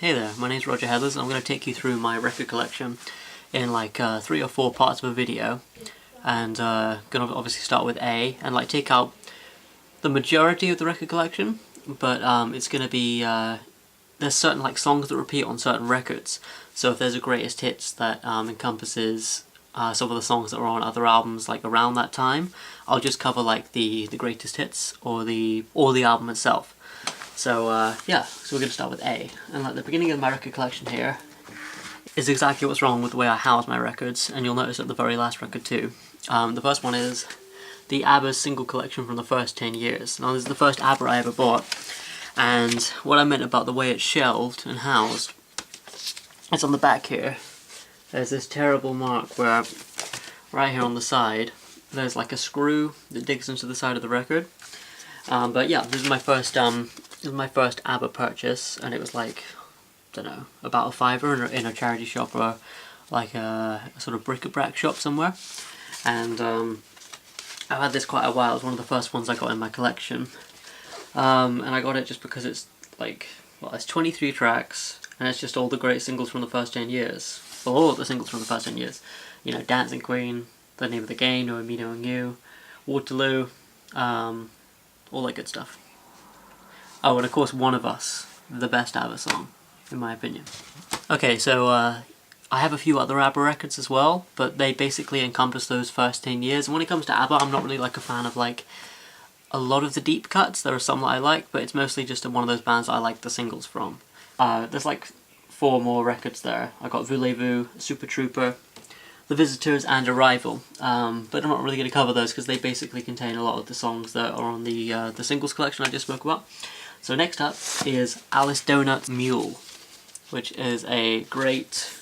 Hey there, my name's Roger Heathers and I'm going to take you through my record collection in like 3 or 4 parts of a video, and going to obviously start with A and like take out the majority of the record collection, but it's going to be, there's certain like songs that repeat on certain records, so if there's a greatest hits that encompasses some of the songs that were on other albums like around that time, I'll just cover like the greatest hits or the album itself. So yeah, so we're going to start with A, and like the beginning of my record collection here is exactly what's wrong with the way I house my records, and you'll notice at the very last record too. The first one is the ABBA single collection from the first 10 years. Now this is the first ABBA I ever bought, and what I meant about the way it's shelved and housed, it's on the back here. There's this terrible mark where right here on the side there's like a screw that digs into the side of the record. But yeah, this is my first ABBA purchase, and it was like, I don't know, about a £5 in a charity shop or like a sort of bric-a-brac shop somewhere. And I've had this quite a while. It's one of the first ones I got in my collection, and I got it just because it's like, well, it's 23 tracks, and it's just all the great singles from the first 10 years. Well, all of the singles from the first 10 years. You know, Dancing Queen, The Name of the Game, Knowing Me, Knowing You, Waterloo, all that good stuff. Oh, and of course One of Us, the best ABBA song, in my opinion. Okay, so I have a few other ABBA records as well, but they basically encompass those first 10 years. And when it comes to ABBA, I'm not really like a fan of like a lot of the deep cuts. There are some that I like, but it's mostly just one of those bands that I like the singles from. There's like 4 more records there. I got Voulez-Vous, Super Trooper, The Visitors, and Arrival. But I'm not really going to cover those because they basically contain a lot of the songs that are on the singles collection I just spoke about. So next up is Alice Donut Mule, which is a great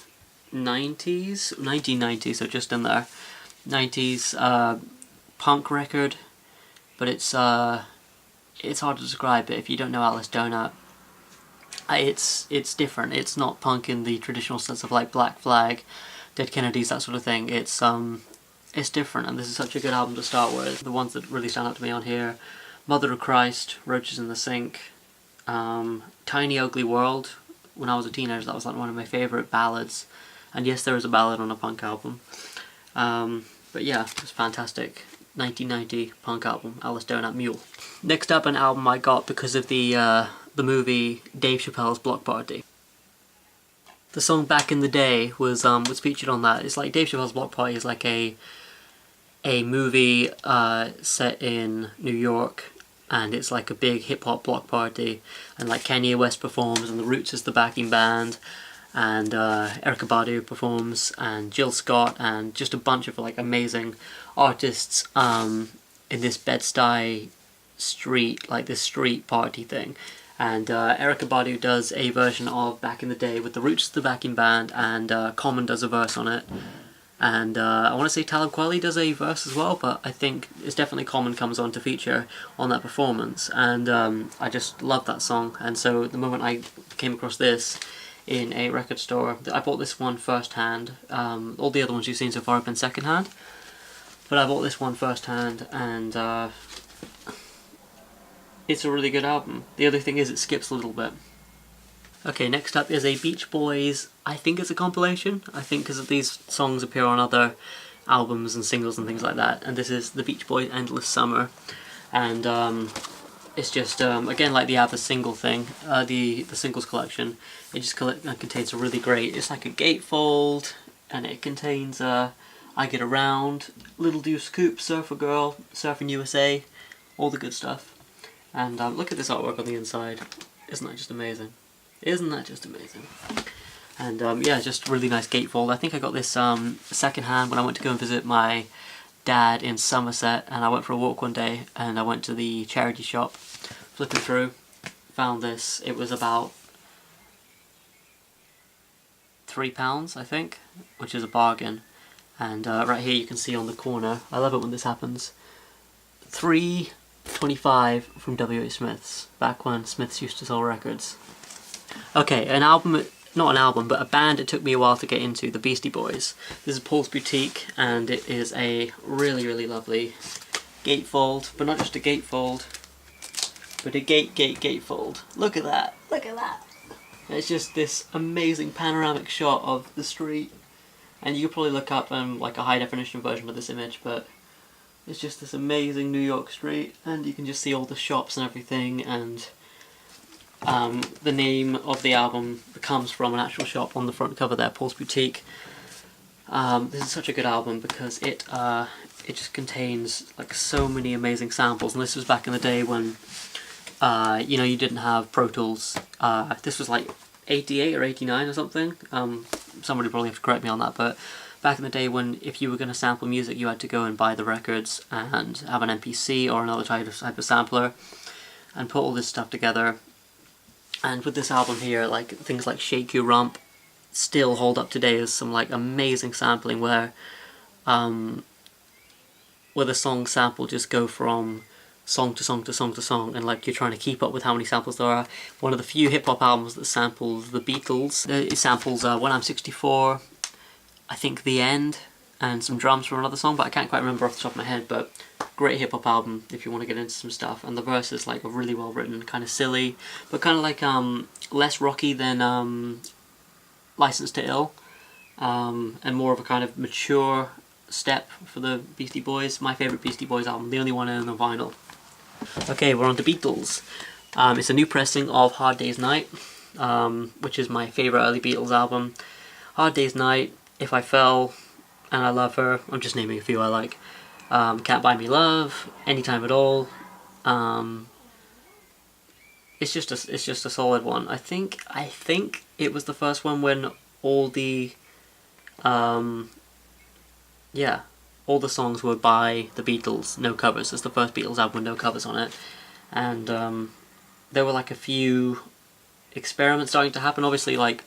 1990s, so just in there, 90s punk record, but it's hard to describe it if you don't know Alice Donut. It's different. It's not punk in the traditional sense of like Black Flag, Dead Kennedys, that sort of thing. It's different, and this is such a good album to start with. The ones that really stand out to me on here: Mother of Christ, Roaches in the Sink, Tiny Ugly World. When I was a teenager, that was like one of my favourite ballads, and yes, there is a ballad on a punk album. But yeah, it's fantastic. 1990 punk album, Alice Donut Mule. Next up, an album I got because of the movie Dave Chappelle's Block Party. The song Back in the Day was featured on that. It's like Dave Chappelle's Block Party is like a movie set in New York, and it's like a big hip-hop block party, and like Kanye West performs, and The Roots is the backing band, and Erykah Badu performs, and Jill Scott, and just a bunch of like amazing artists in this Bed-Stuy street, like this street party thing. And Erykah Badu does a version of Back in the Day with The Roots as the backing band, and Common does a verse on it. And I want to say Talib Kweli does a verse as well, but I think it's definitely Common comes on to feature on that performance. And I just love that song. And so the moment I came across this in a record store, I bought this one first hand. All the other ones you've seen so far have been second hand, but I bought this one first hand, and it's a really good album. The other thing is it skips a little bit. Okay, next up is a Beach Boys, I think it's a compilation, I think, because these songs appear on other albums and singles and things like that, and this is the Beach Boys Endless Summer, and it's just, again, like the ABBA single thing, the singles collection, it just contains a really great, it's like a gatefold, and it contains I Get Around, Little Deuce Coupe, Surfer Girl, Surfing USA, all the good stuff. And look at this artwork on the inside. Isn't that just amazing? Isn't that just amazing? And yeah, just really nice gatefold. I think I got this second hand when I went to go and visit my dad in Somerset, and I went for a walk one day, and I went to the charity shop, flipping through, found this. It was about £3, I think, which is a bargain. And right here you can see on the corner, I love it when this happens, $3.25 from W.H. Smith's, back when Smith's used to sell records. Okay, an album, not an album, but a band it took me a while to get into, the Beastie Boys. This is Paul's Boutique, and it is a really, really lovely gatefold, but not just a gatefold, but a gatefold. Look at that, look at that. It's just this amazing panoramic shot of the street, and you could probably look up like a high definition version of this image, but it's just this amazing New York street, and you can just see all the shops and everything, and the name of the album comes from an actual shop on the front cover there, Paul's Boutique. This is such a good album because it just contains like so many amazing samples, and this was back in the day when you know, you didn't have Pro Tools. This was like 88 or 89 or something. Somebody probably have to correct me on that, but back in the day when if you were going to sample music you had to go and buy the records and have an MPC or another type of sampler and put all this stuff together. And with this album here, like things like Shake Your Rump still hold up today as some like amazing sampling where the song sample just go from song to song to song to song, and like you're trying to keep up with how many samples there are. One of the few hip hop albums that samples the Beatles. It samples When I'm 64, I think The End, and some drums from another song, but I can't quite remember off the top of my head. But great hip hop album if you want to get into some stuff, and the verses like are really well written, kind of silly, but kind of like less rocky than License to Ill, and more of a kind of mature step for the Beastie Boys. My favourite Beastie Boys album, the only one in the vinyl. Okay, we're on to Beatles. It's a new pressing of Hard Day's Night, which is my favourite early Beatles album. Hard Day's Night, If I Fell, and I Love Her. I'm just naming a few I like. Can't Buy Me Love, Anytime at All. It's just a solid one. I think it was the first one when all the all the songs were by the Beatles, no covers. It's the first Beatles album with no covers on it, and there were like a few experiments starting to happen. Obviously, like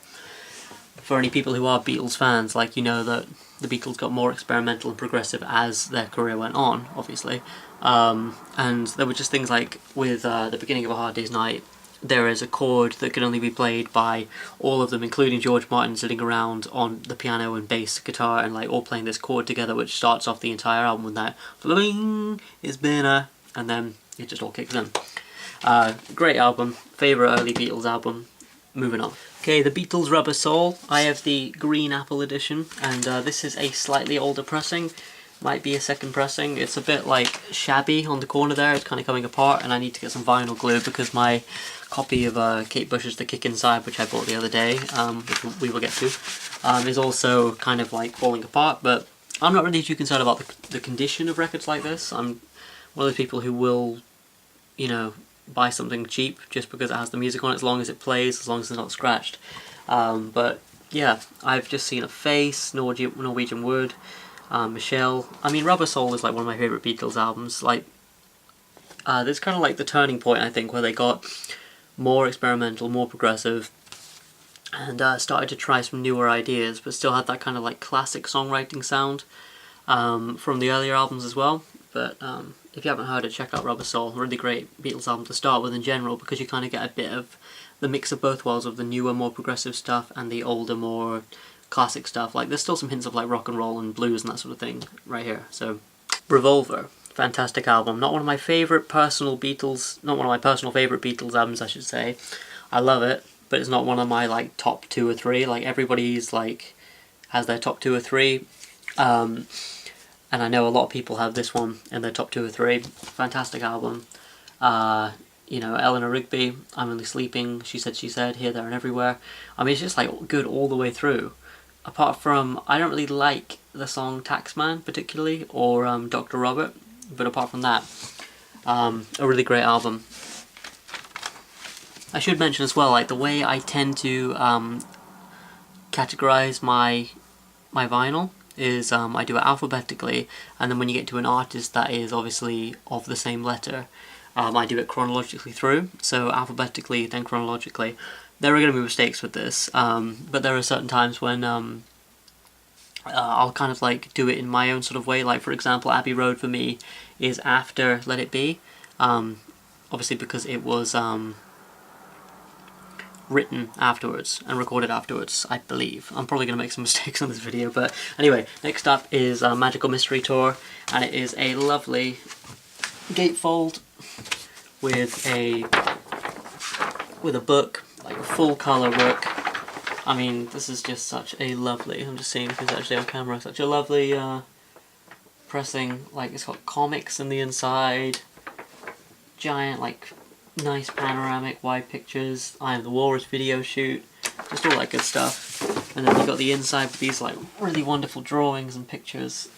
for any people who are Beatles fans, like you know that the Beatles got more experimental and progressive as their career went on, obviously. And there were just things like with the beginning of A Hard Day's Night, there is a chord that can only be played by all of them, including George Martin sitting around on the piano and bass guitar and like all playing this chord together, which starts off the entire album with that "Fling is better," and then it just all kicks in. Great album, favourite early Beatles album. Moving on. Okay, the Beatles Rubber Soul. I have the Green Apple edition, and this is a slightly older pressing. Might be a second pressing. It's a bit like shabby on the corner there. It's kind of coming apart, and I need to get some vinyl glue because my copy of Kate Bush's The Kick Inside, which I bought the other day, which we will get to, is also kind of like falling apart. But I'm not really too concerned about the condition of records like this. I'm one of those people who will, you know, buy something cheap just because it has the music on it, as long as it plays, as long as it's not scratched. But yeah, I've just seen a face, Norwegian Wood, Michelle. I mean, Rubber Soul is like one of my favourite Beatles albums. Like, this kind of like the turning point, I think, where they got more experimental, more progressive, and started to try some newer ideas, but still had that kind of like classic songwriting sound from the earlier albums as well. But if you haven't heard it, check out Rubber Soul. Really great Beatles album to start with in general, because you kind of get a bit of the mix of both worlds, of the newer, more progressive stuff and the older, more classic stuff. Like, there's still some hints of like rock and roll and blues and that sort of thing right here. So, Revolver, fantastic album. Not one of my favourite personal Beatles, not one of my personal favourite Beatles albums, I should say. I love it, but it's not one of my like top 2 or 3. Like, everybody's like has their top 2 or 3. And I know a lot of people have this one in their top 2 or 3. Fantastic album. You know, Eleanor Rigby, I'm Only Sleeping, She Said, Here, There and Everywhere. I mean, it's just like good all the way through. Apart from, I don't really like the song Taxman particularly, or Dr. Robert, but apart from that, a really great album. I should mention as well, like the way I tend to categorize my vinyl is I do it alphabetically, and then when you get to an artist that is obviously of the same letter, I do it chronologically through, so alphabetically then chronologically. There are going to be mistakes with this, but there are certain times when I'll kind of like do it in my own sort of way. Like, for example, Abbey Road for me is after Let It Be, obviously because it was written afterwards and recorded afterwards, I believe. I'm probably going to make some mistakes on this video, but anyway, next up is Magical Mystery Tour, and it is a lovely gatefold with a book like full colour work. I mean, this is just such a lovely, I'm just seeing if it's actually on camera, such a lovely pressing. Like, it's got comics in the inside, giant, like, nice panoramic wide pictures, Eye of the Walrus video shoot, just all that good stuff. And then you've got the inside with these like really wonderful drawings and pictures.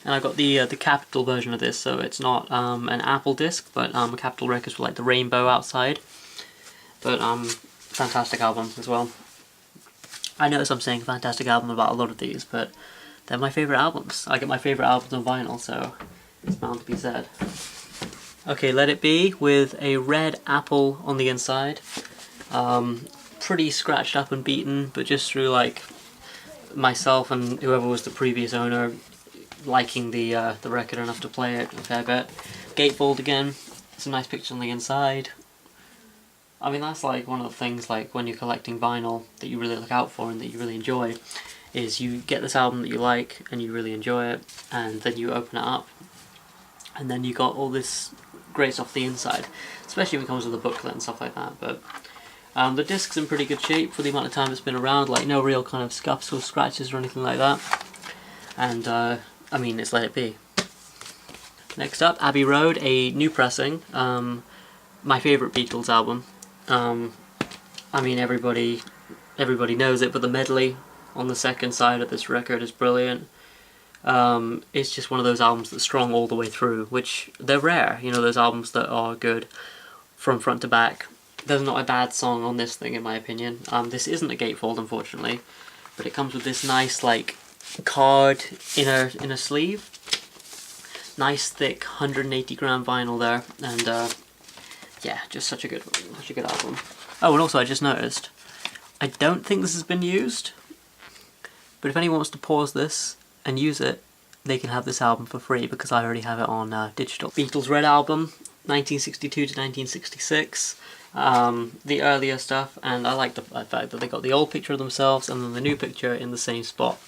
And I've got the Capitol version of this, so it's not an Apple disc, but a Capitol Records with like the rainbow outside. But fantastic album as well. I notice I'm saying fantastic album about a lot of these, but they're my favourite albums. I get my favourite albums on vinyl, so it's bound to be said. Okay, Let It Be with a red apple on the inside. Pretty scratched up and beaten, but just through like myself and whoever was the previous owner liking the record enough to play it a fair bit. Gatefold again, some nice pictures on the inside. I mean, that's like one of the things like when you're collecting vinyl that you really look out for and that you really enjoy, is you get this album that you like and you really enjoy it, and then you open it up and then you got all this great stuff the inside, especially when it comes with a booklet and stuff like that. But the disc's in pretty good shape for the amount of time it's been around, like no real kind of scuffs or scratches or anything like that. And I mean, it's Let It Be. Next up, Abbey Road, a new pressing. My favourite Beatles album. I mean, everybody knows it, but the medley on the second side of this record is brilliant. It's just one of those albums that's strong all the way through, which they're rare, you know, those albums that are good from front to back. There's not a bad song on this thing in my opinion. This isn't a gatefold unfortunately, but it comes with this nice like card in a sleeve. Nice thick 180 gram vinyl there, and yeah, just such a good album. Oh, and also I just noticed, I don't think this has been used, but if anyone wants to pause this and use it, they can have this album for free because I already have it on digital. Beatles Red Album, 1962 to 1966. The earlier stuff, and I like the fact that they got the old picture of themselves and then the new picture in the same spot.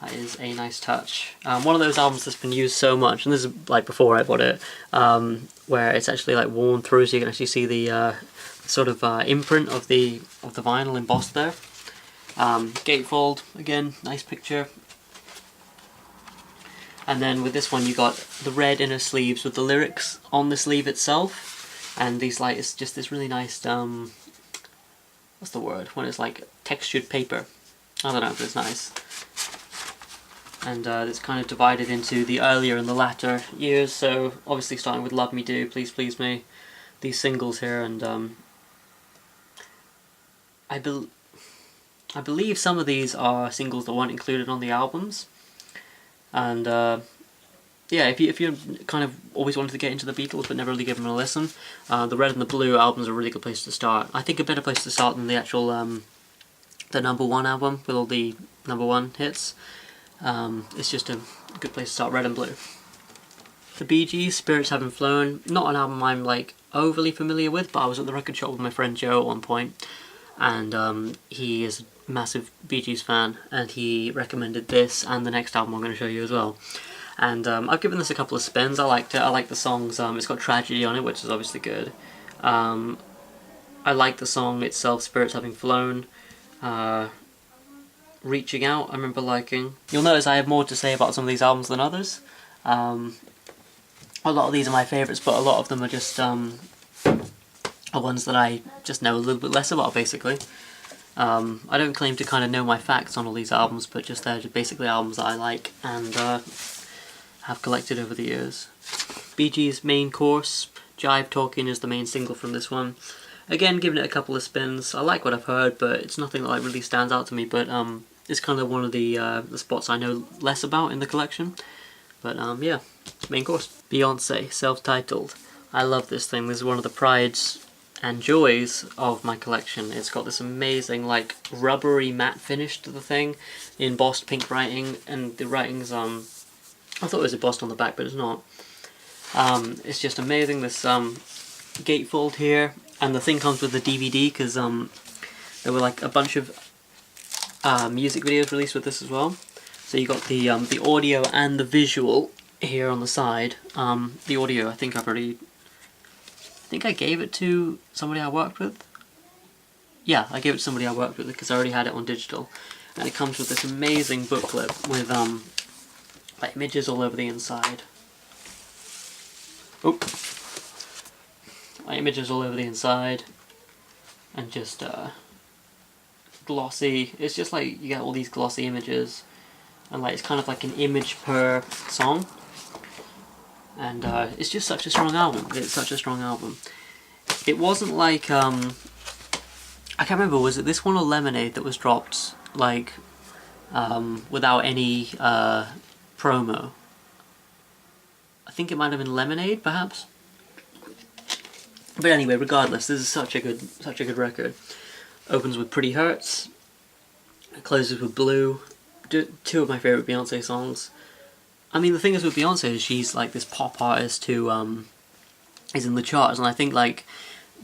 That is a nice touch. One of those albums that's been used so much, and this is like before I bought it, where it's actually like worn through, so you can actually see the sort of imprint of the vinyl embossed there. Gatefold again, nice picture. And then with this one you got the red inner sleeves with the lyrics on the sleeve itself, and these like, it's just this really nice what's the word when it's like textured paper, I don't know, but it's nice. And it's kind of divided into the earlier and the latter years, so obviously starting with Love Me Do, Please Please Me, these singles here, and I believe some of these are singles that weren't included on the albums. And yeah, if you kind of always wanted to get into the Beatles but never really given them a listen, the Red and the Blue albums are a really good place to start. I think a better place to start than the actual the #1 album with all the #1 hits. It's just a good place to start, Red and Blue. The Bee Gees, Spirits Haven't Flown, not an album I'm like overly familiar with, but I was at the record shop with my friend Joe at one point, and he is a massive Bee Gees fan, and he recommended this and the next album I'm going to show you as well. And I've given this a couple of spins. I liked it. I like the songs. It's got Tragedy on it, which is obviously good. I like the song itself, Spirits Having Flown. Reaching Out, I remember liking. You'll notice I have more to say about some of these albums than others. A lot of these are my favourites, but a lot of them are just are ones that I just know a little bit less about, basically. I don't claim to kind of know my facts on all these albums, but just they're just basically albums that I like and have collected over the years. Bee Gees' Main Course, Jive Talking is the main single from this one. Again, giving it a couple of spins. I like what I've heard, but it's nothing that like really stands out to me. But it's kind of one of the spots I know less about in the collection. But yeah, Main Course. Beyonce, self-titled. I love this thing. This is one of the prides and joys of my collection. It's got this amazing like rubbery matte finish to the thing, embossed pink writing, and the writing's I thought it was embossed on the back, but it's not. It's just amazing. This gatefold here. And the thing comes with the DVD because there were like a bunch of music videos released with this as well. So you got the audio and the visual here on the side. The audio, I think I gave it to somebody I worked with. yeah, I gave it to somebody I worked with because I already had it on digital. And it comes with this amazing booklet with like images all over the inside. Oh, like images all over the inside, and just glossy. It's just like you get all these glossy images, and like it's kind of like an image per song. And it's just such a strong album. It's such a strong album. It wasn't like I can't remember, was it this one or Lemonade that was dropped like without any promo? I think it might have been Lemonade, perhaps. But anyway, regardless, this is such a good record. Opens with Pretty Hurts, it closes with Blue, two of my favourite Beyonce songs. I mean, the thing is with Beyonce is she's like this pop artist who is in the charts, and I think like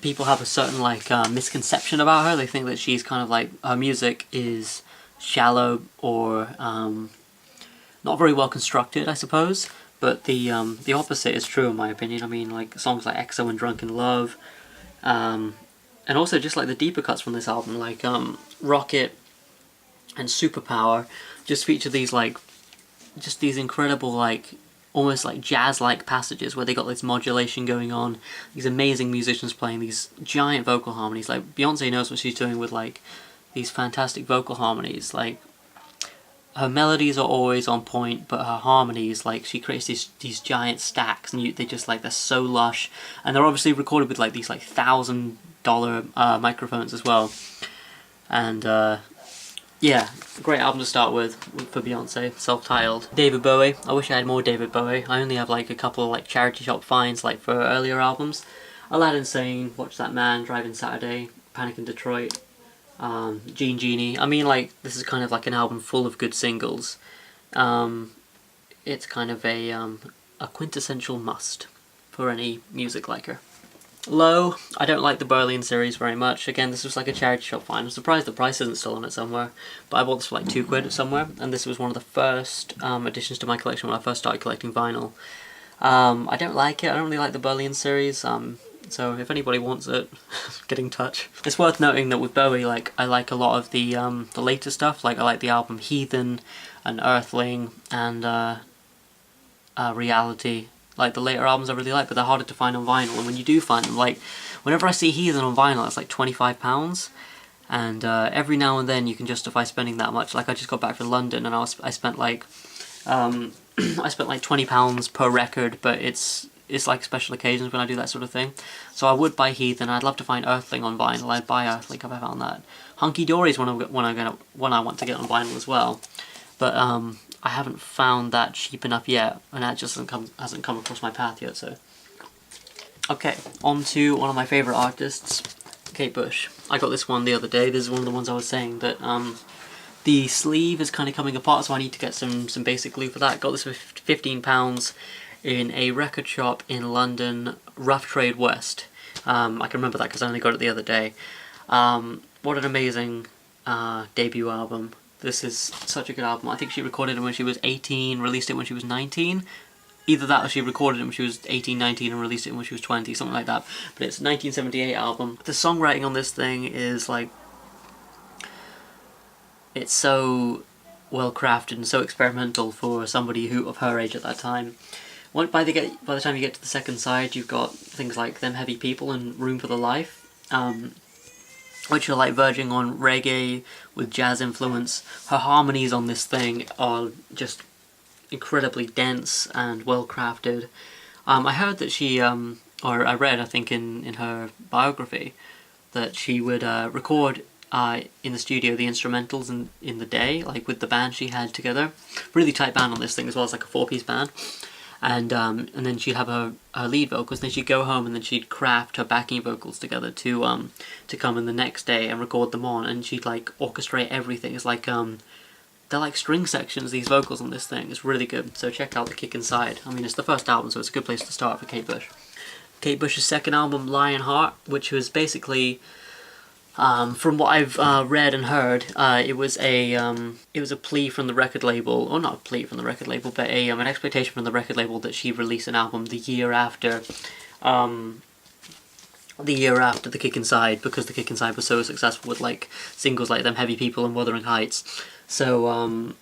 people have a certain like misconception about her. They think that she's kind of like, her music is shallow or not very well constructed, I suppose. But the opposite is true in my opinion. I mean, like songs like EXO and Drunken Love, and also just like the deeper cuts from this album, like Rocket and Superpower, just feature these like, just these incredible like, almost like jazz-like passages where they got this modulation going on, these amazing musicians playing these giant vocal harmonies. Like Beyonce knows what she's doing with like these fantastic vocal harmonies. Like her melodies are always on point, but her harmonies, like she creates these giant stacks, and they just like, they're so lush, and they're obviously recorded with like these like $1,000 microphones as well. And yeah, great album to start with for Beyonce, self-titled. David Bowie. I wish I had more David Bowie. I only have like a couple of like charity shop finds like for earlier albums. Aladdin Sane, Watch That Man, Driving Saturday, Panic in Detroit, Gene Genie. I mean, like, this is kind of like an album full of good singles. It's kind of a quintessential must for any music liker. Low, I don't like the Berlin series very much. Again, this was like a charity shop find. I'm surprised the price isn't still on it somewhere, but I bought this for like £2 somewhere, and this was one of the first additions to my collection when I first started collecting vinyl. I don't like it. I don't really like the Berlin series. So if anybody wants it, get in touch. It's worth noting that with Bowie, like, I like a lot of the later stuff. Like, I like the album Heathen and Earthling and Reality. Like, the later albums I really like, but they're harder to find on vinyl. And when you do find them, like, whenever I see Heathen on vinyl, it's like £25. And every now and then you can justify spending that much. Like, I just got back from London and I spent like I spent like £20 per record, but it's like special occasions when I do that sort of thing. So I would buy Heathen. I'd love to find Earthling on vinyl. I'd buy Earthling if I found that. Hunky Dory is one I want to get on vinyl as well, but I haven't found that cheap enough yet, and that just hasn't come across my path yet. So okay, on to one of my favourite artists, Kate Bush. I got this one the other day. This is one of the ones I was saying that the sleeve is kind of coming apart, so I need to get some basic glue for that. Got this for £15 in a record shop in London, Rough Trade West. I can remember that because I only got it the other day. What an amazing debut album. This is such a good album. I think she recorded it when she was 18, released it when she was 19. Either that or she recorded it when she was 18, 19 and released it when she was 20, something like that. But it's a 1978 album. The songwriting on this thing is like, it's so well crafted and so experimental for somebody of her age at that time. By the time you get to the second side, you've got things like Them Heavy People and Room for the Life, which are like verging on reggae with jazz influence. Her harmonies on this thing are just incredibly dense and well crafted. I heard that she, or I read, I think in her biography, that she would record in the studio the instrumentals in the day, like with the band she had together. Really tight band on this thing as well, as like a 4-piece band. And then she'd have her lead vocals, then she'd go home and then she'd craft her backing vocals together to come in the next day and record them on, and she'd like orchestrate everything. It's like they're like string sections, these vocals on this thing. It's really good, so check out The Kick Inside. I mean, it's the first album, so it's a good place to start for Kate Bush. Kate Bush's second album, Lionheart, which was basically, from what I've read and heard, it was a plea from the record label, or not a plea from the record label, but an expectation from the record label that she release an album the year after the year after The Kick Inside, because The Kick Inside was so successful with like singles like Them Heavy People and Wuthering Heights. So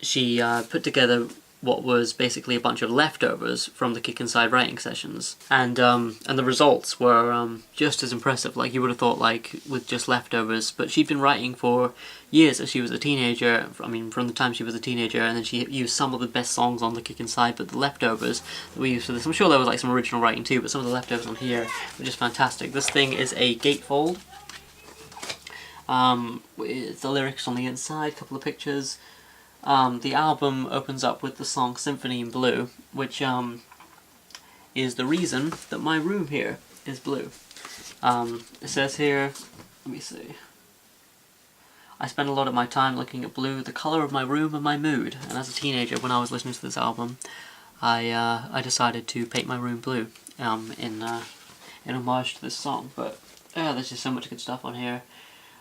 she put together what was basically a bunch of leftovers from the Kick Inside writing sessions, and the results were just as impressive. Like you would have thought, like with just leftovers, but she'd been writing for years as she was a teenager. I mean, from the time she was a teenager, and then she used some of the best songs on the Kick Inside, but the leftovers that we used for this, I'm sure there was like some original writing too, but some of the leftovers on here were just fantastic. This thing is a gatefold. With the lyrics on the inside, a couple of pictures. The album opens up with the song Symphony in Blue, which is the reason that my room here is blue. It says here, let me see, I spend a lot of my time looking at blue, the colour of my room and my mood, and as a teenager when I was listening to this album I decided to paint my room blue in homage to this song. But there's just so much good stuff on here.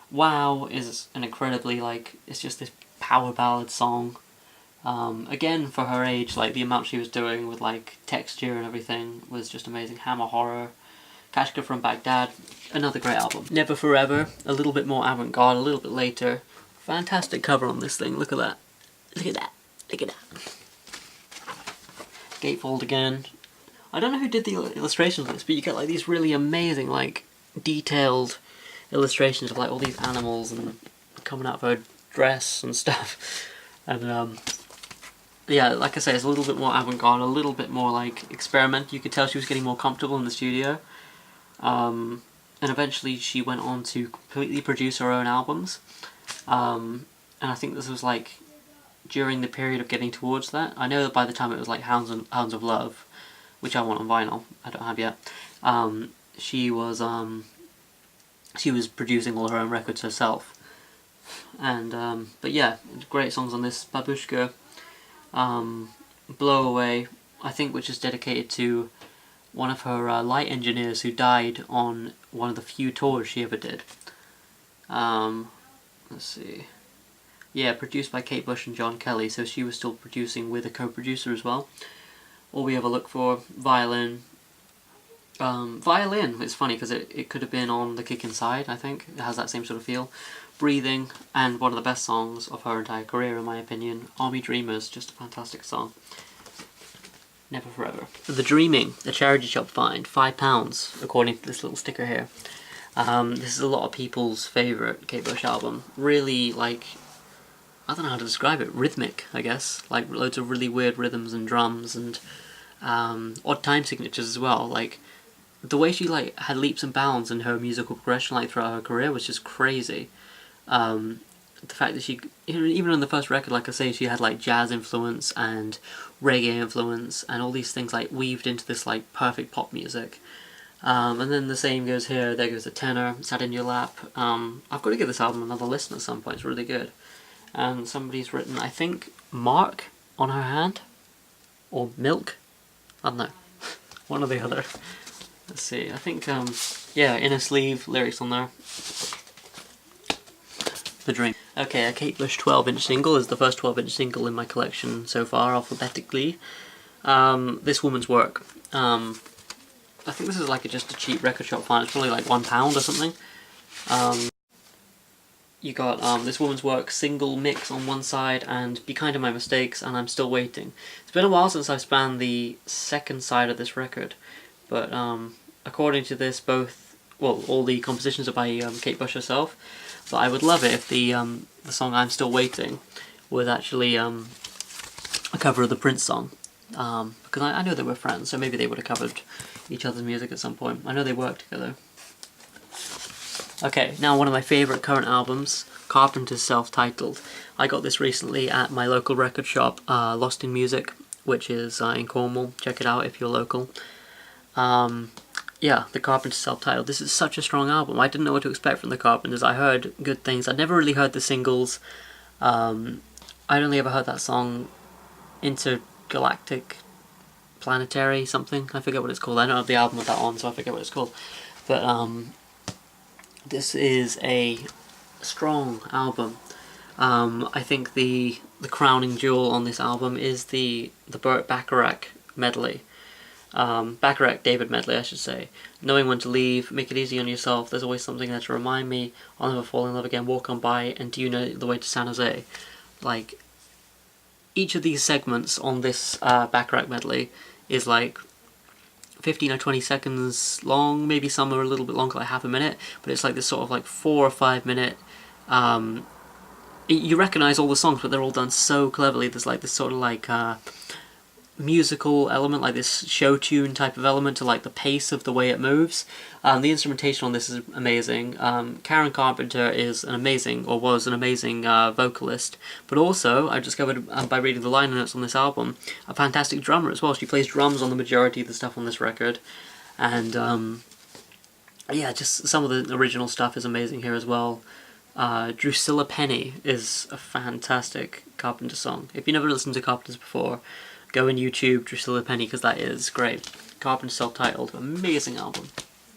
Wow is an incredibly, like, it's just this power ballad song. Again, for her age, like the amount she was doing with like texture and everything was just amazing. Hammer Horror, Kashka from Baghdad, another great album. Never Forever, a little bit more avant-garde, a little bit later. Fantastic cover on this thing, look at that. Look at that, look at that. Gatefold again. I don't know who did the illustrations of this, but you get like these really amazing, like, detailed illustrations of like all these animals and coming out of her dress and stuff. And yeah, like I say, it's a little bit more avant-garde, a little bit more like experimental. You could tell she was getting more comfortable in the studio. And eventually she went on to completely produce her own albums. And I think this was like during the period of getting towards that. I know that by the time it was like Hounds of Love, which I want on vinyl, I don't have yet, she was producing all her own records herself. And but yeah, great songs on this. Babushka, Blow Away, I think, which is dedicated to one of her light engineers who died on one of the few tours she ever did. Let's see. Yeah, produced by Kate Bush and John Kelly, so she was still producing with a co-producer as well. All We Ever Look For, Violin. Violin, it's funny because it could have been on The Kick Inside, I think. It has that same sort of feel. Breathing, and one of the best songs of her entire career in my opinion, Army Dreamers, just a fantastic song. Never Forever. The Dreaming, a charity shop find, £5 according to this little sticker here. This is a lot of people's favourite Kate Bush album. Really, like, I don't know how to describe it, rhythmic, I guess. Like loads of really weird rhythms and drums and odd time signatures as well. Like the way she like had leaps and bounds in her musical progression like throughout her career was just crazy. The fact that she, even on the first record, like I say, she had like jazz influence and reggae influence and all these things like weaved into this like perfect pop music. And then the same goes here. There Goes the Tenor, Sat in Your Lap. I've got to give this album another listen at some point, it's really good. And somebody's written, I think, Mark on her hand? Or Milk? I don't know. One or the other. Let's see, I think, yeah, Inner Sleeve, lyrics on there. The Dream. Okay, a Kate Bush 12-inch single is the first 12-inch single in my collection so far, alphabetically. This Woman's Work. I think this is like just a cheap record shop find, it's probably like £1 or something. You got This Woman's Work single mix on one side and Be Kind to My Mistakes and I'm Still Waiting. It's been a while since I've spanned the second side of this record, but according to this, all the compositions are by Kate Bush herself. But I would love it if the song I'm Still Waiting was actually a cover of the Prince song. Because I know they were friends, so maybe they would have covered each other's music at some point. I know they worked together. Okay, now one of my favourite current albums, Carpenter's Self-Titled. I got this recently at my local record shop, Lost in Music, which is in Cornwall. Check it out if you're local. Yeah, the Carpenter's Self-Titled. This is such a strong album. I didn't know what to expect from the Carpenters. I heard good things. I'd never really heard the singles. I'd only ever heard that song, Intergalactic Planetary something. I forget what it's called. I don't have the album with that on, so I forget what it's called. But this is a strong album. I think the crowning jewel on this album is the Burt Bacharach medley. Bacharach David medley, I should say. Knowing when to leave, make it easy on yourself, there's always something there to remind me, I'll never fall in love again, walk on by, and do you know the way to San Jose? Like, each of these segments on this Bacharach medley is like 15 or 20 seconds long, maybe some are a little bit longer, like half a minute, but it's like this sort of like 4 or 5 minute, you recognise all the songs, but they're all done so cleverly. There's like this sort of like musical element, like this show tune type of element to like the pace of the way it moves. The instrumentation on this is amazing. Karen Carpenter is an amazing, or was an amazing vocalist, but also I discovered by reading the liner notes on this album, a fantastic drummer as well. She plays drums on the majority of the stuff on this record, and yeah, just some of the original stuff is amazing here as well. Drusilla Penny is a fantastic Carpenter song. If you never listened to Carpenters before, go on YouTube, Drusilla Penny, because that is great. Carpenter self-titled, amazing album.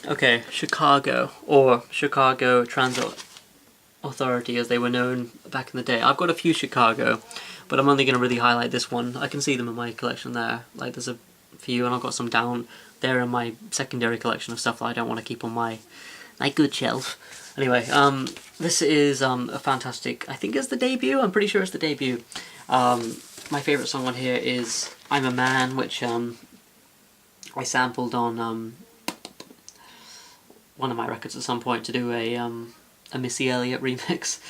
Okay, Chicago, or Chicago Transit Authority as they were known back in the day. I've got a few Chicago, but I'm only going to really highlight this one. I can see them in my collection there. Like, there's a few, and I've got some down there in my secondary collection of stuff that I don't want to keep on my good shelf. Anyway, this is a fantastic, I think it's the debut, I'm pretty sure it's the debut. My favourite song on here is I'm a Man, which I sampled on one of my records at some point to do a Missy Elliott remix,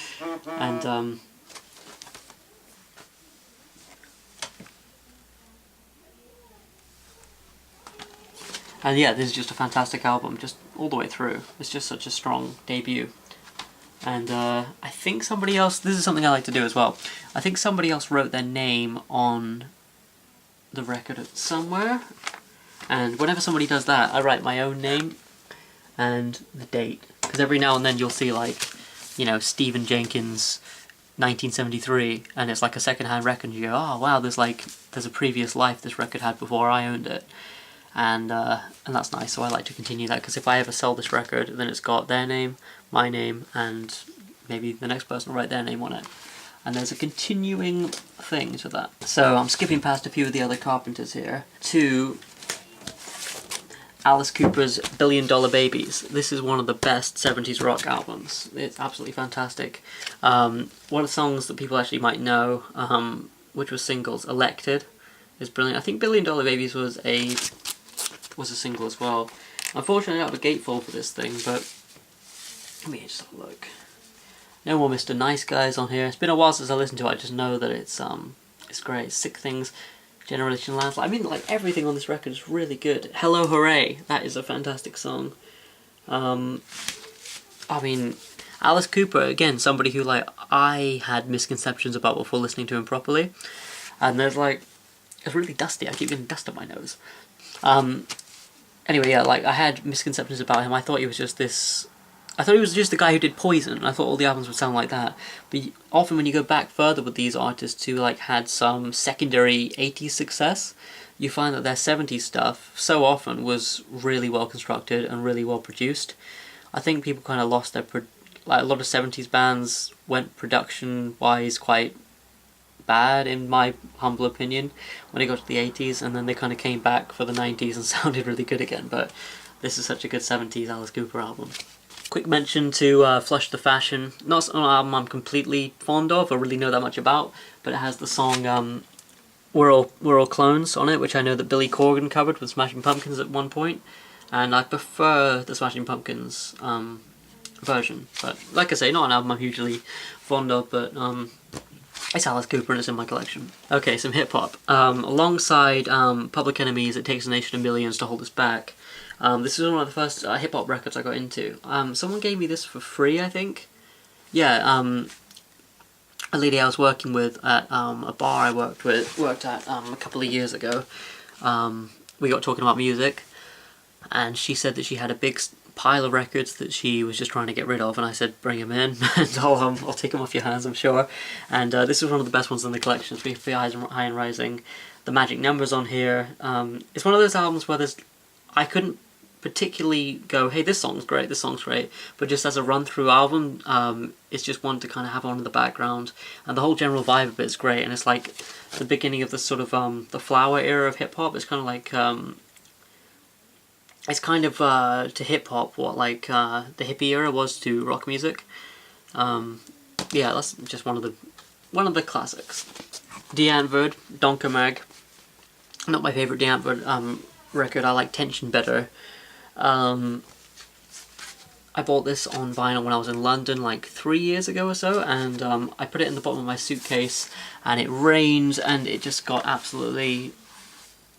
and yeah, this is just a fantastic album, just all the way through. It's just such a strong debut. And I think somebody else, this is something I like to do as well, I think somebody else wrote their name on the record somewhere, and whenever somebody does that, I write my own name and the date, because every now and then you'll see, like, you know, Stephen Jenkins 1973, and it's like a second-hand record, and you go, oh wow, there's a previous life this record had before I owned it. And that's nice, so I like to continue that, because if I ever sell this record, then it's got their name, my name, and maybe the next person will write their name on it. And there's a continuing thing to that. So I'm skipping past a few of the other Carpenters here to Alice Cooper's Billion Dollar Babies. This is one of the best 70s rock albums. It's absolutely fantastic. One of the songs that people actually might know, which was singles, Elected, is brilliant. I think Billion Dollar Babies was a single as well. Unfortunately, I got a gatefold for this thing, but let me just have a look. No more Mr. Nice Guys on here. It's been a while since I listened to it. I just know that it's great. Sick Things, Generation Landslide. I mean, like, everything on this record is really good. Hello Hooray, that is a fantastic song. I mean, Alice Cooper, again, somebody who, like, I had misconceptions about before listening to him properly. And there's, like, it's really dusty. I keep getting dust on my nose. Anyway, yeah, like, I had misconceptions about him. I thought he was just the guy who did Poison. I thought all the albums would sound like that. But often when you go back further with these artists who, like, had some secondary 80s success, you find that their 70s stuff so often was really well constructed and really well produced. I think people kind of lost their... like, a lot of 70s bands went production-wise quite bad, in my humble opinion, when they got to the 80s, and then they kind of came back for the 90s and sounded really good again. But this is such a good 70s Alice Cooper album. Quick mention to Flush the Fashion. Not an album I'm completely fond of or really know that much about, but it has the song We're All Clones on it, which I know that Billy Corgan covered with Smashing Pumpkins at one point, and I prefer the Smashing Pumpkins version. But like I say, not an album I'm hugely fond of, but it's Alice Cooper and it's in my collection. Okay, some hip-hop. Alongside Public Enemy's It Takes a Nation of Millions to Hold Us Back, this is one of the first hip-hop records I got into. Someone gave me this for free, I think. Yeah, a lady I was working with at a bar I worked at a couple of years ago. We got talking about music, and she said that she had a big pile of records that she was just trying to get rid of, and I said, bring them in, and I'll take them off your hands, I'm sure. And this is one of the best ones in the collection. It's for High and Rising. The Magic Numbers on here. It's one of those albums where I couldn't particularly go, hey, this song's great, but just as a run-through album, it's just one to kind of have on in the background, and the whole general vibe of it is great, and it's like the beginning of the sort of the flower era of hip-hop. It's kind of like It's kind of to hip hop what like the hippie era was to rock music. Yeah, that's just one of the classics. Die Antwoord, Donker Mag. Not my favourite Die Antwoord record. I like Tension better. I bought this on vinyl when I was in London like 3 years ago or so, and I put it in the bottom of my suitcase, and it rained, and it just got absolutely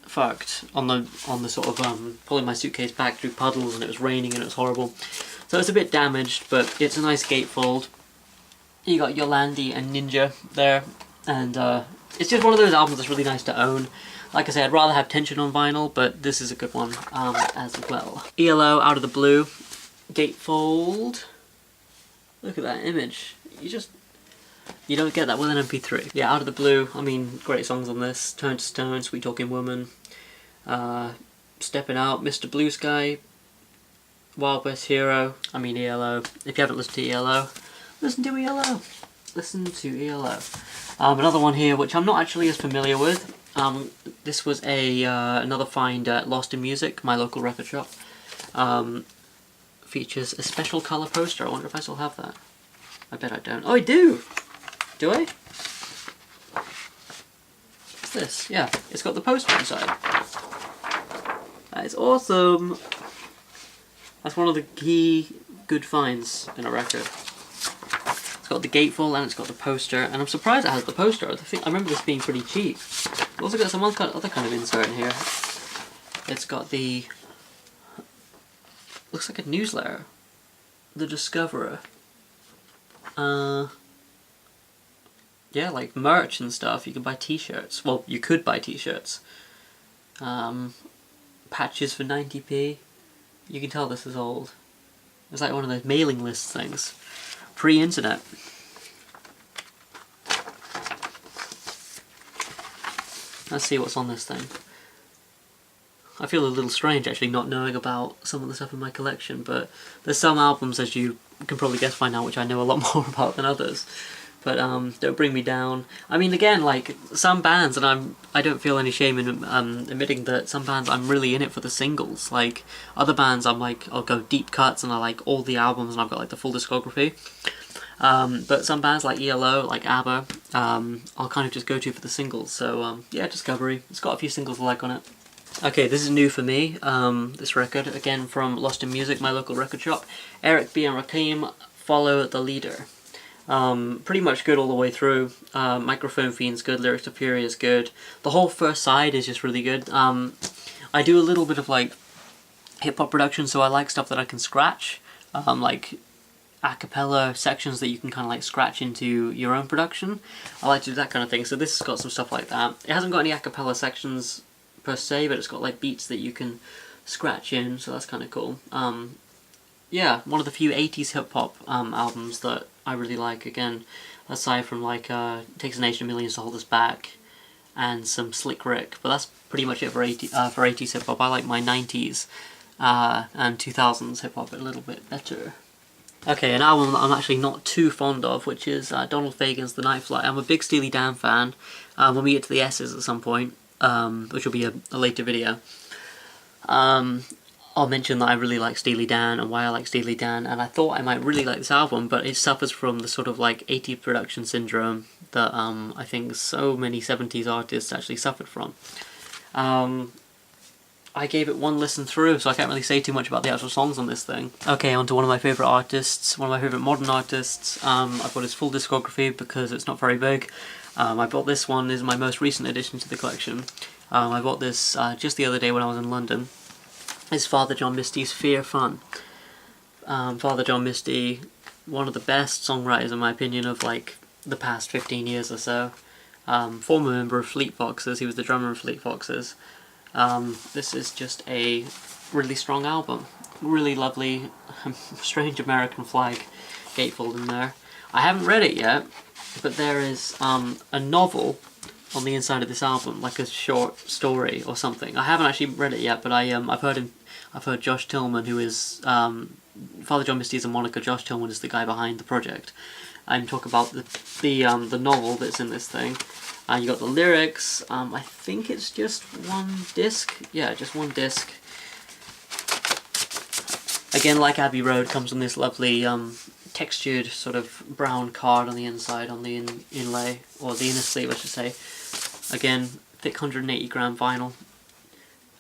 fucked on the sort of pulling my suitcase back through puddles, and it was raining and it was horrible. So it's a bit damaged, but it's a nice gatefold. You got Yolandi and Ninja there, and it's just one of those albums that's really nice to own. Like I said, I'd rather have Tension on vinyl, but this is a good one as well. ELO, Out of the Blue, gatefold. Look at that image. You don't get that with an MP3. Yeah, Out of the Blue, I mean, great songs on this. Turn to Stone, Sweet Talking Woman, Stepping Out, Mr. Blue Sky, Wild West Hero, I mean ELO. If you haven't listened to ELO, listen to ELO. Listen to ELO. Another one here, which I'm not actually as familiar with. This was another find at Lost in Music, my local record shop. Features a special colour poster. I wonder if I still have that. I bet I don't. Oh, I do! Do I? What's this? Yeah, it's got the poster inside. That is awesome! That's one of the key good finds in a record. It's got the gatefold and it's got the poster, and I'm surprised it has the poster. I remember this being pretty cheap. It's also got some other kind of insert in here. It's got the... looks like a newsletter. The Discoverer. Yeah, like merch and stuff. You can buy t-shirts. Well, you could buy t-shirts. Patches for 90p. You can tell this is old. It's like one of those mailing list things. Pre-internet. Let's see what's on this thing. I feel a little strange actually not knowing about some of the stuff in my collection, but there's some albums, as you can probably guess by now, which I know a lot more about than others. But Don't Bring Me Down. I mean, again, like some bands, and I don't feel any shame in admitting that some bands I'm really in it for the singles. Like other bands, I'm like, I'll go deep cuts and I like all the albums and I've got like the full discography. But some bands like ELO, like ABBA, I'll kind of just go to for the singles. So yeah, Discovery. It's got a few singles I like on it. Okay, this is new for me, this record, again from Lost in Music, my local record shop. Eric B. and Rakim, Follow the Leader. Pretty much good all the way through. Microphone Fiend's good, Lyrics to Fury is good. The whole first side is just really good. I do a little bit of like hip-hop production, so I like stuff that I can scratch. Like a cappella sections that you can kind of like scratch into your own production. I like to do that kind of thing, so this has got some stuff like that. It hasn't got any a cappella sections per se, but it's got like beats that you can scratch in, so that's kind of cool. Yeah, one of the few 80s hip-hop albums that I really like, again, aside from like Takes a Nation of Millions to Hold Us Back and some Slick Rick, but that's pretty much it for 80s hip-hop. I like my 90s and 2000s hip-hop a little bit better. Okay, an album that I'm actually not too fond of, which is Donald Fagen's The Night Flight. I'm a big Steely Dan fan. When we get to the S's at some point, which will be a later video, I'll mention that I really like Steely Dan and why I like Steely Dan, and I thought I might really like this album, but it suffers from the sort of like 80s production syndrome that I think so many 70s artists actually suffered from. I gave it one listen through, so I can't really say too much about the actual songs on this thing. Okay, on to one of my favourite artists, one of my favourite modern artists. I've got his full discography because it's not very big. I bought this one, this is my most recent addition to the collection. I bought this just the other day when I was in London. It's Father John Misty's Fear Fun. Father John Misty, one of the best songwriters in my opinion of like the past 15 years or so. Former member of Fleet Foxes, he was the drummer of Fleet Foxes. This is just a really strong album. Really lovely, strange American flag gatefold in there. I haven't read it yet, but there is a novel on the inside of this album, like a short story or something. I haven't actually read it yet, but I've heard Josh Tillman, who is Father John Misty is a moniker. Josh Tillman is the guy behind the project, and talk about the novel that's in this thing. You got the lyrics. I think it's just one disc. Yeah, just one disc. Again, like Abbey Road, comes on this lovely textured sort of brown card on the inside, on the inlay, or the inner sleeve I should say. Again, thick 180 gram vinyl.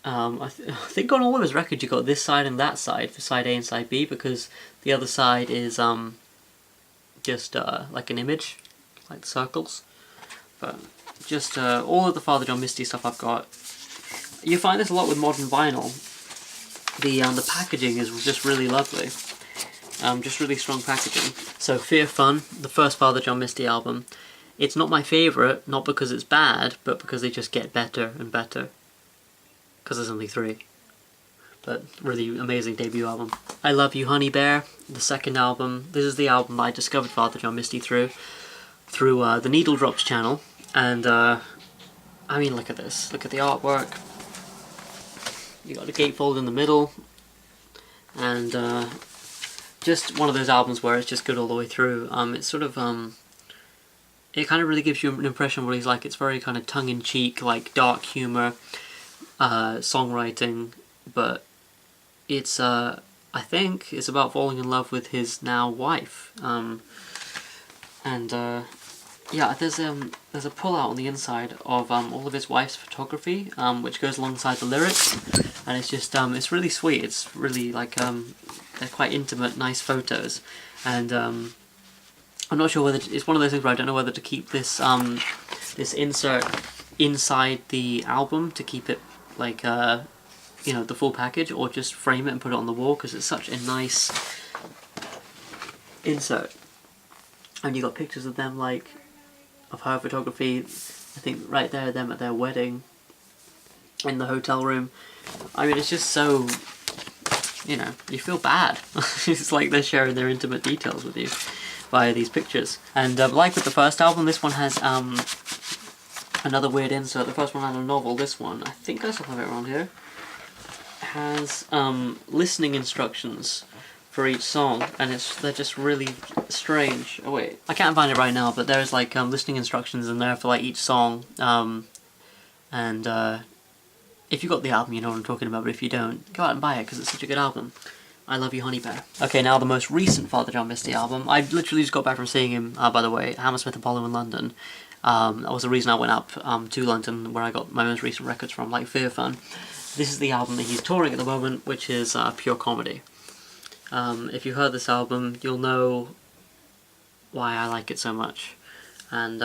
I think on all of his records you got this side and that side, for side A and side B, because the other side is just like an image, like the circles. But just all of the Father John Misty stuff I've got. You find this a lot with modern vinyl. The packaging is just really lovely. Just really strong packaging. So Fear Fun, the first Father John Misty album. It's not my favourite, not because it's bad, but because they just get better and better. Because there's only 3. But really amazing debut album. I Love You Honey Bear, the second album. This is the album I discovered Father John Misty through the Needle Drops channel. And I mean, look at this. Look at the artwork. You got the gatefold in the middle. And just one of those albums where it's just good all the way through. It's sort of it kind of really gives you an impression of what he's like. It's very kind of tongue-in-cheek, like dark humor, songwriting, but it's I think it's about falling in love with his now wife. Yeah, there's a pull-out on the inside of all of his wife's photography, which goes alongside the lyrics, and it's just it's really sweet. It's really like they're quite intimate, nice photos, and I'm not sure whether it's one of those things where I don't know whether to keep this this insert inside the album to keep it like you know, the full package, or just frame it and put it on the wall, because it's such a nice insert. And you got pictures of them, like of her photography, I think right there, them at their wedding in the hotel room. I mean, it's just so, you know, you feel bad. It's like they're sharing their intimate details with you via these pictures. And like with the first album, this one has another weird insert. The first one had a novel. This one, I think I still have it around here, has listening instructions for each song, and they're just really strange. Oh wait, I can't find it right now, but there's like listening instructions in there for like each song, and if you got the album you know what I'm talking about, but if you don't, go out and buy it because it's such a good album. I Love You Honey Bear. Okay, now the most recent Father John Misty album. I literally just got back from seeing him, by the way, Hammersmith Apollo in London. That was the reason I went up to London, where I got my most recent records from, like Fear Fun. This is the album that he's touring at the moment, which is Pure Comedy. If you heard this album, you'll know why I like it so much. And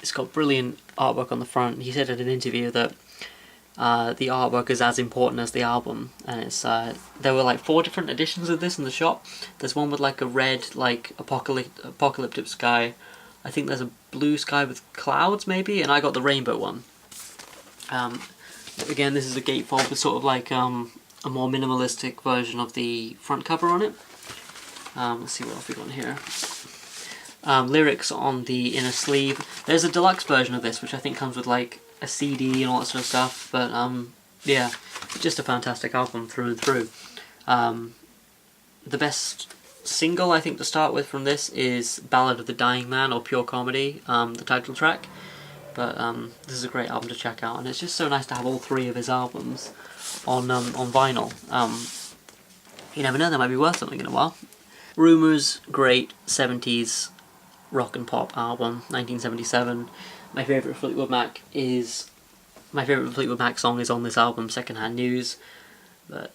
it's got brilliant artwork on the front. He said in an interview that the artwork is as important as the album, and it's there were like 4 different editions of this in the shop. There's one with like a red, like apocalyptic sky. I think there's a blue sky with clouds maybe, and I got the rainbow one. Again, this is a gatefold with sort of like a more minimalistic version of the front cover on it. Let's see what else we got in here. Lyrics on the inner sleeve. There's a deluxe version of this, which I think comes with like a CD and all that sort of stuff, but yeah, just a fantastic album through and through. The best single I think to start with from this is Ballad of the Dying Man, or Pure Comedy, the title track. But this is a great album to check out, and it's just so nice to have all 3 of his albums on vinyl. You never know, they might be worth something in a while. Rumours, great 70s rock and pop album, 1977. My favourite Fleetwood Mac song is on this album, Secondhand News. But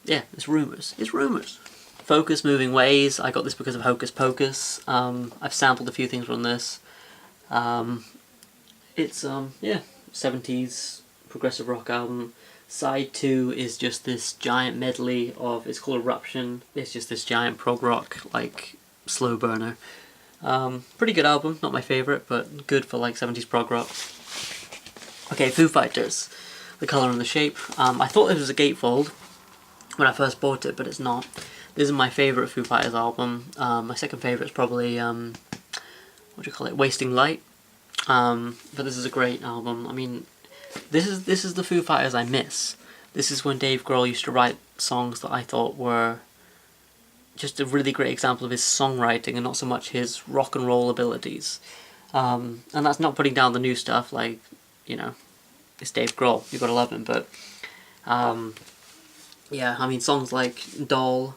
yeah, it's Rumours. It's Rumours. Focus, Moving Ways. I got this because of Hocus Pocus. I've sampled a few things from this. It's yeah, 70s progressive rock album. Side 2 is just this giant medley of, it's called Eruption. It's just this giant prog rock, like, slow burner. Pretty good album, not my favourite, but good for like 70s prog rock. Okay, Foo Fighters, The Colour and the Shape. I thought it was a gatefold when I first bought it, but it's not. This is my favourite Foo Fighters album. My second favourite is probably, what do you call it, Wasting Light. But this is a great album. I mean, this is the Foo Fighters I miss. This is when Dave Grohl used to write songs that I thought were just a really great example of his songwriting and not so much his rock and roll abilities. And that's not putting down the new stuff, like, you know, it's Dave Grohl, you've got to love him, but yeah, yeah, I mean songs like Doll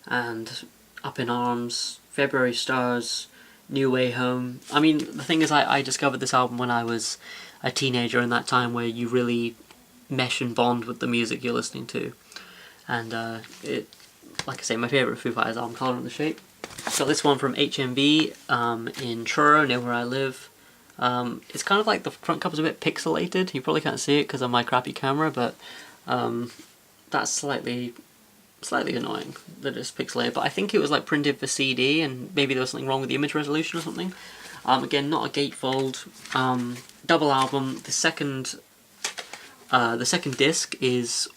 and Up in Arms, February Stars, New Way Home. I mean, the thing is, I discovered this album when I was a teenager, in that time where you really mesh and bond with the music you're listening to. And it, like I say, my favourite Foo Fighters album, Colour and the Shape. Got this one from HMV in Truro, near where I live. It's kind of like the front cover's a bit pixelated. You probably can't see it because of my crappy camera, but that's slightly annoying that it's pixelated. But I think it was like printed for CD, and maybe there was something wrong with the image resolution or something. Again, not a gatefold. Double album. The second disc is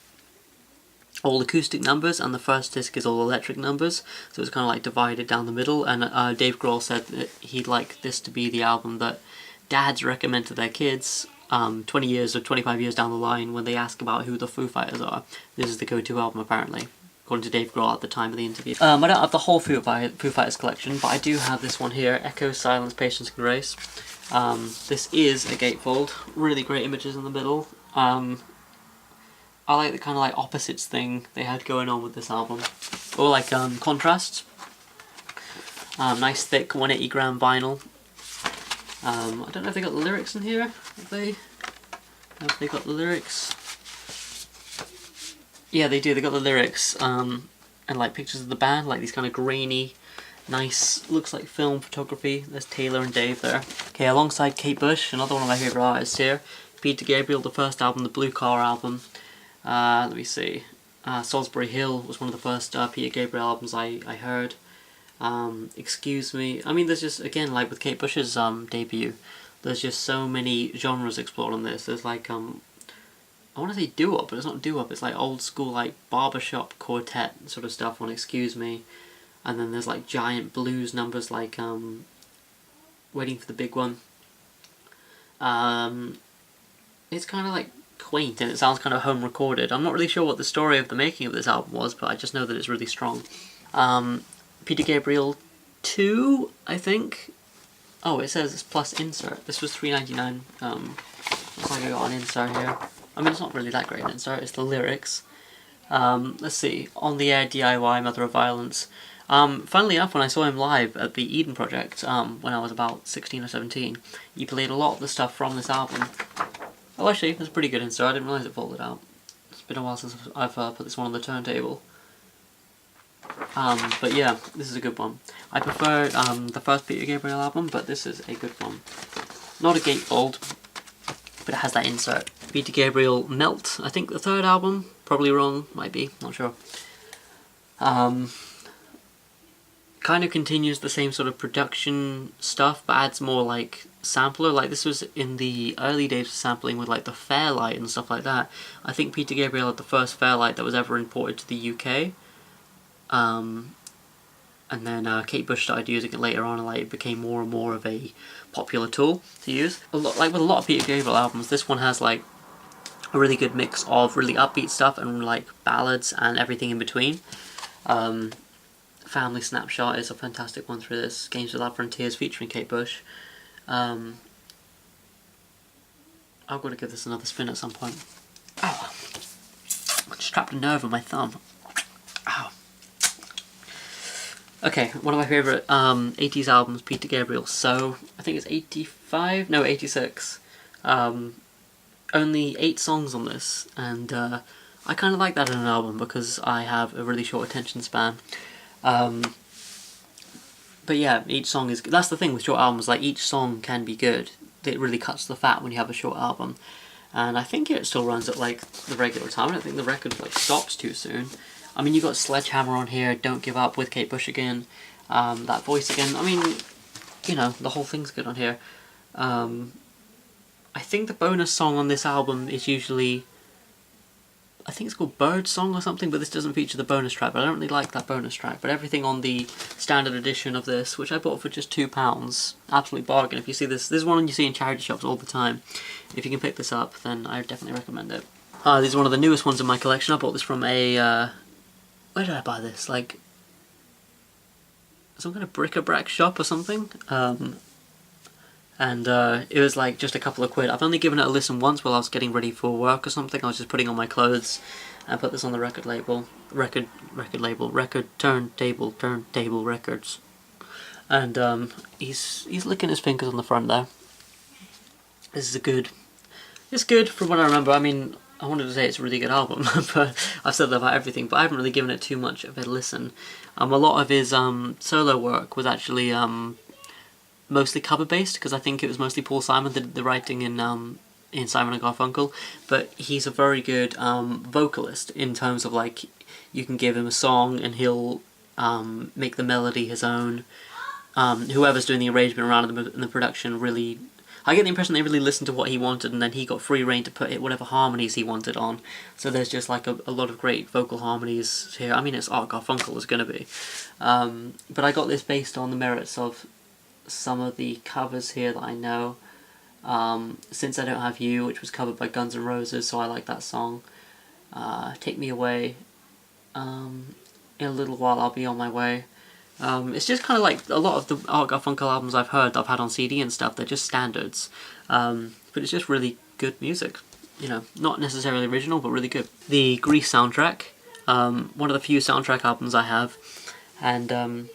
all acoustic numbers, and the first disc is all electric numbers, so it's kind of like divided down the middle. And Dave Grohl said that he'd like this to be the album that dads recommend to their kids 20 years or 25 years down the line when they ask about who the Foo Fighters are. This is the go-to album, apparently, according to Dave Grohl at the time of the interview. I don't have the whole Foo Fighters collection, but I do have this one here, Echo, Silence, Patience and Grace. This is a gatefold, really great images in the middle. I like the kind of like opposites thing they had going on with this album. Or like contrasts. Nice thick 180 gram vinyl. I don't know if they got the lyrics in here. Have they got the lyrics? Yeah, they do. They got the lyrics. And like pictures of the band, like these kind of grainy, nice, looks like film photography. There's Taylor and Dave there. Okay, alongside Kate Bush, another one of my favourite artists here. Peter Gabriel, the first album, the Blue Car album. Let me see. Salisbury Hill was one of the first Peter Gabriel albums I heard. Excuse Me. I mean, there's just, again, like with Kate Bush's debut, there's just so many genres explored on this. There's like, I want to say doo-wop, but it's not doo-wop. It's like old school, like barbershop quartet sort of stuff on Excuse Me. And then there's like giant blues numbers like Waiting for the Big One. It's kind of like quaint and it sounds kind of home recorded. I'm not really sure what the story of the making of this album was, but I just know that it's really strong. Peter Gabriel 2, I think. Oh, it says it's plus insert. This was $3.99. Looks like I got an insert here. I mean, it's not really that great an insert, it's the lyrics. Let's see. On the Air DIY, Mother of Violence. Funnily enough, when I saw him live at the Eden Project, when I was about 16 or 17, he played a lot of the stuff from this album. Oh, actually, that's a pretty good insert. I didn't realise it folded out. It's been a while since I've put this one on the turntable. But yeah, this is a good one. I prefer the first Peter Gabriel album, but this is a good one. Not a gatefold, but it has that insert. Peter Gabriel Melt, I think the third album. Probably wrong, might be, not sure. Kind of continues the same sort of production stuff, but adds more like sampler. Like this was in the early days of sampling with like the Fairlight and stuff like that. I think Peter Gabriel had the first Fairlight that was ever imported to the UK. And then Kate Bush started using it later on, and like it became more and more of a popular tool to use. Like with a lot of Peter Gabriel albums, this one has like a really good mix of really upbeat stuff and like ballads and everything in between. Family Snapshot is a fantastic one through this. Games Without Frontiers featuring Kate Bush. I've got to give this another spin at some point. Ow! I just trapped a nerve on my thumb. Ow. Okay, one of my favourite 80s albums, Peter Gabriel. So, I think it's 85? No, 86. Only 8 songs on this, and I kind of like that in an album because I have a really short attention span. But yeah, each song is... That's the thing with short albums, like each song can be good. It really cuts the fat when you have a short album. And I think it still runs at like the regular time. I don't think the record like stops too soon. I mean, you got Sledgehammer on here, Don't Give Up with Kate Bush again, That Voice again. I mean, you know, the whole thing's good on here. I think the bonus song on this album is usually... I think it's called Bird Song or something, but this doesn't feature the bonus track, but I don't really like that bonus track. But everything on the standard edition of this, which I bought for just £2, absolute bargain. If you see this is one you see in charity shops all the time. If you can pick this up, then I definitely recommend it. This is one of the newest ones in my collection. I bought this from a... where did I buy this? Like... some kind of bric-a-brac shop or something? and it was like just a couple of quid. I've only given it a listen once while I was getting ready for work or something. I was just putting on my clothes and put this on the turntable records, and he's licking his fingers on the front there. This is it's good from what I remember. I mean, I wanted to say it's a really good album, but I've said that about everything, but I haven't really given it too much of a listen. A lot of his solo work was actually mostly cover based, because I think it was mostly Paul Simon did the writing in Simon and Garfunkel, but he's a very good vocalist in terms of like you can give him a song and he'll make the melody his own. Whoever's doing the arrangement around in the production really, I get the impression they really listened to what he wanted, and then he got free reign to put it whatever harmonies he wanted on. So there's just like a lot of great vocal harmonies here. I mean, it's Art Garfunkel is going to be. But I got this based on the merits of some of the covers here that I know. Since I Don't Have You, which was covered by Guns N' Roses, so I like that song. Take Me Away. In a Little While I'll Be On My Way. It's just kind of like a lot of the Art Garfunkel albums I've heard that I've had on CD and stuff, they're just standards. But it's just really good music. You know, not necessarily original, but really good. The Grease soundtrack, one of the few soundtrack albums I have, and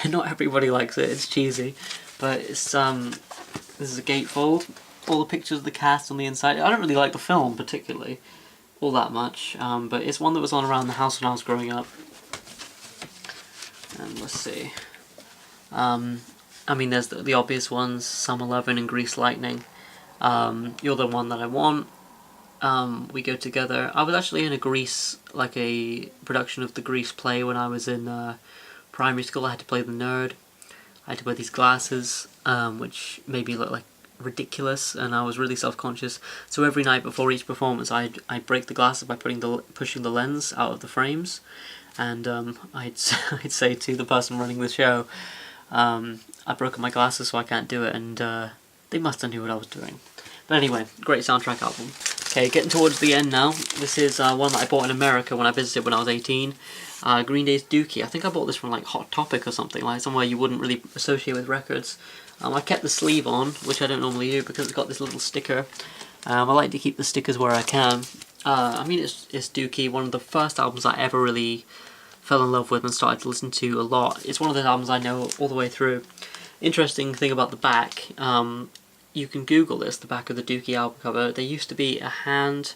not everybody likes it, it's cheesy, but it's, this is a gatefold, all the pictures of the cast on the inside. I don't really like the film particularly, all that much, but it's one that was on around the house when I was growing up. And let's see. I mean, there's the obvious ones, Summer Lovin' and Grease Lightning. You're the One That I Want. We Go Together. I was actually in a Grease, like a production of the Grease play when I was in primary school. I had to play the nerd. I had to wear these glasses, which made me look like ridiculous, and I was really self-conscious. So every night before each performance, I'd break the glasses by pushing the lens out of the frames. And I'd say to the person running the show, I've broken my glasses so I can't do it, and they must have knew what I was doing. But anyway, great soundtrack album. Okay, getting towards the end now. This is one that I bought in America when I visited when I was 18. Green Day's Dookie. I think I bought this from like Hot Topic or something, like somewhere you wouldn't really associate with records. I kept the sleeve on, which I don't normally do because it's got this little sticker. I like to keep the stickers where I can. I mean, it's Dookie, one of the first albums I ever really fell in love with and started to listen to a lot. It's one of those albums I know all the way through. Interesting thing about the back, you can Google this, the back of the Dookie album cover. There used to be a hand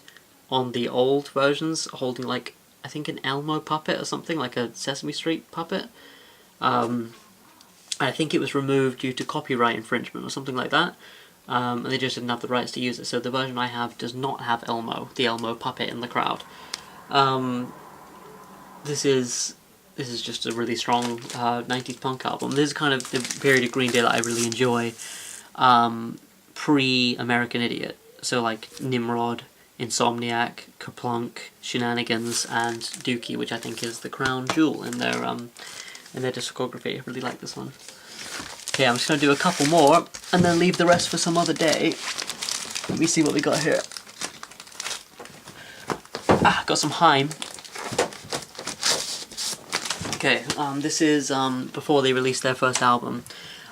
on the old versions holding like, I think an Elmo puppet or something, like a Sesame Street puppet. I think it was removed due to copyright infringement or something like that. And they just didn't have the rights to use it. So the version I have does not have Elmo, the Elmo puppet in the crowd. This is just a really strong 90s punk album. This is kind of the period of Green Day that I really enjoy. Pre-American Idiot. So like Nimrod, Insomniac, Kerplunk, Shenanigans, and Dookie, which I think is the crown jewel in their discography. I really like this one. Okay, I'm just going to do a couple more, and then leave the rest for some other day. Let me see what we got here. Got some Haim. Okay, this is before they released their first album.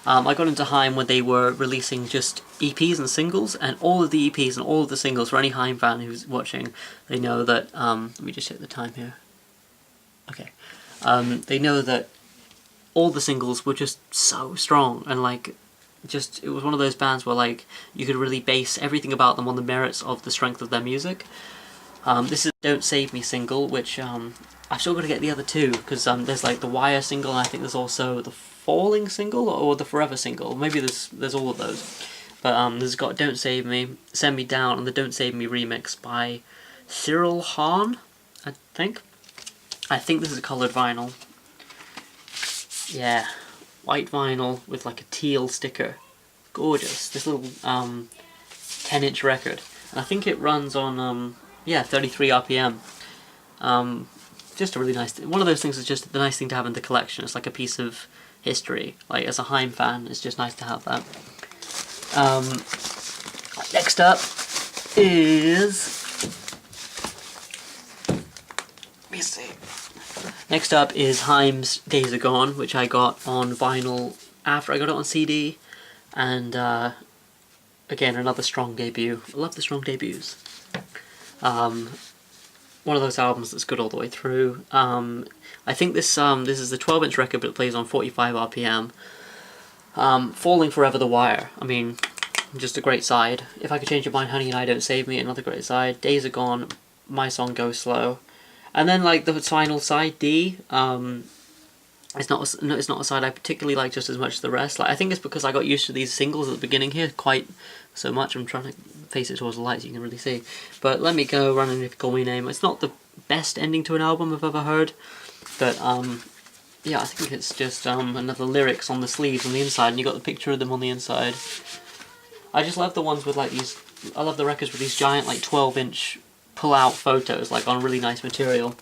I got into Haim when they were releasing just EPs and singles, and all of the EPs and all of the singles, for any Haim fan who's watching, they know that, let me just check the time here. Okay. They know that all the singles were just so strong, and like, it was one of those bands where like, you could really base everything about them on the merits of the strength of their music. This is Don't Save Me single, which, I've still got to get the other two, because there's like the Wire single, and I think there's also the Falling single, or the Forever single. Maybe there's all of those. But this has got Don't Save Me, Send Me Down, and the Don't Save Me remix by Cyril Hahn, I think. I think this is a coloured vinyl. Yeah, white vinyl with like a teal sticker. Gorgeous. This little 10-inch record. And I think it runs on, 33 RPM. Just a really nice, one of those things that's just the nice thing to have in the collection. It's like a piece of history. Like, as a Haim fan, it's just nice to have that. Next up is... let me see. Next up is Haim's Days Are Gone, which I got on vinyl after I got it on CD. and again, another strong debut. I love the strong debuts. One of those albums that's good all the way through. I think this is the 12-inch record, but it plays on 45 RPM. Falling Forever, The Wire. I mean, just a great side. If I Could Change Your Mind, Honey and I Don't Save Me, another great side. Days Are Gone, My Song Goes Slow. And then like the final side, D, it's not a side I particularly like just as much as the rest. Like, I think it's because I got used to these singles at the beginning here quite so much. I'm trying to face it towards the light so you can really see. But Let Me Go, Running If You Call Me Name. It's not the best ending to an album I've ever heard, but yeah, I think it's just another lyrics on the sleeves on the inside, and you got the picture of them on the inside. I just love the ones with like these. I love the records with these giant like 12-inch pull-out photos, like on really nice material.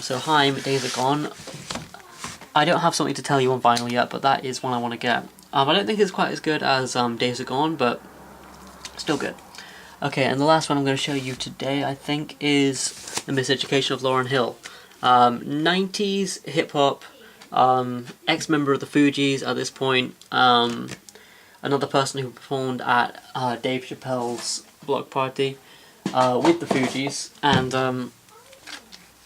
So Haim, Days Are Gone. I don't have something to tell you on vinyl yet, but that is one I want to get. I don't think it's quite as good as Days Are Gone, but still good. Okay, and the last one I'm going to show you today, I think, is The Miseducation of Lauryn Hill. 90s hip-hop, ex-member of the Fugees at this point, another person who performed at Dave Chappelle's block party with the Fugees, and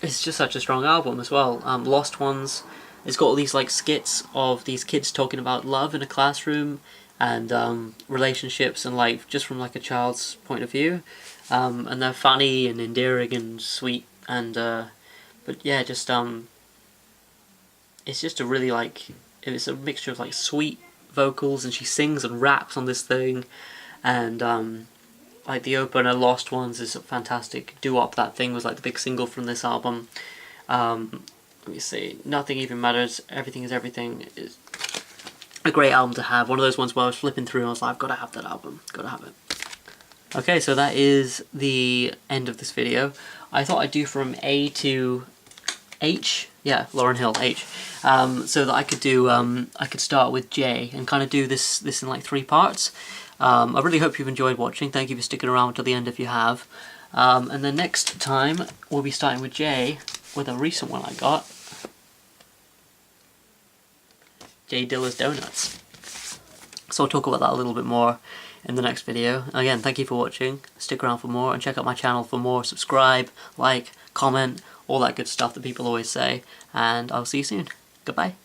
it's just such a strong album as well. Lost Ones, it's got all these like skits of these kids talking about love in a classroom and relationships and life just from like a child's point of view, and they're funny and endearing and sweet, and but yeah, just it's just a really like, it's a mixture of like sweet vocals, and she sings and raps on this thing, and like the opener, Lost Ones, is a fantastic doo-wop. That thing was like the big single from this album. Let me see, Nothing Even Matters, Everything Is Everything is a great album to have. One of those ones where I was flipping through and I was like, I've got to have that album, got to have it. Okay, so that is the end of this video. I thought I'd do from A to H, yeah, Lauryn Hill, H, so that I could do, I could start with J and kind of do this in like 3 parts. I really hope you've enjoyed watching. Thank you for sticking around till the end if you have. And then next time we'll be starting with J, with a recent one I got, J Dilla's Donuts. So I'll talk about that a little bit more in the next video. Again, thank you for watching. Stick around for more and check out my channel for more. Subscribe, like, comment, all that good stuff that people always say. And I'll see you soon. Goodbye.